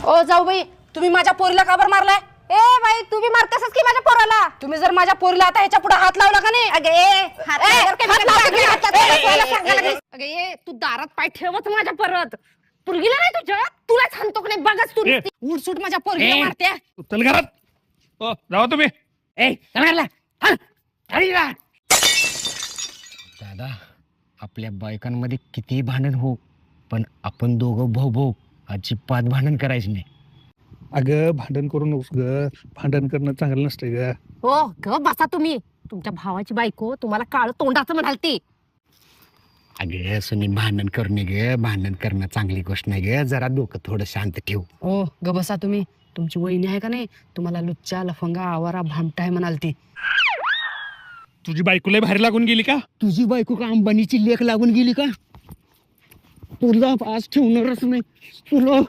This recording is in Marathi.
ओ जाऊ बाई, तुम्ही माझ्या पोरीला का बरं मारलाय? ए बाई तू बी मारतेसच की माझ्या पोराला. तुम्ही जर माझ्या पोरीला आता ह्याच्या पुढे हात लावला का नाही? अगे हात लावल्यावर काय हात लावते की हात लावते? मला सांगायला लागलीस. अगं ये तू दारात पाय ठेवत माझ्या परत पुरगीला नाही तुझ्या तुला सांगतो की नाही बघच तू नुसती उठसूट माझ्या पोरगीला ए. मारते. चल घरात. हो जावा तुम्ही. ए चल घरला. हल, घरी जा. दादा आपल्या बायकांमध्ये कितीही भांडण हो पण आपण दोघं भाऊ भाऊ अजिबात भांडण करायचं नाही. अगं भांडण करू नकोस ग. भांडण करणं चांगलं नसतंय ग. हो ग बसा तुम्ही. तुमच्या भावाची बायको तुम्हाला काळ तोंडाचं म्हणालती. अगं सुनी भांडण करू नये ग. भांडण करणं चांगली गोष्ट नाही ग. जरा डोकं थोडं शांत ठेव. ओ ग बसा तुम्ही. तुमची वहिनी आहे का नाही, तुम्हाला लुच्चा लफंगा आवारा भामटा आहे म्हणालती. तुझी बायको लय भारी लागून गेली का? तुझी बायको का अंबानीची लेख लागून गेली का? तुला आज ठेवणारच नाही तुला.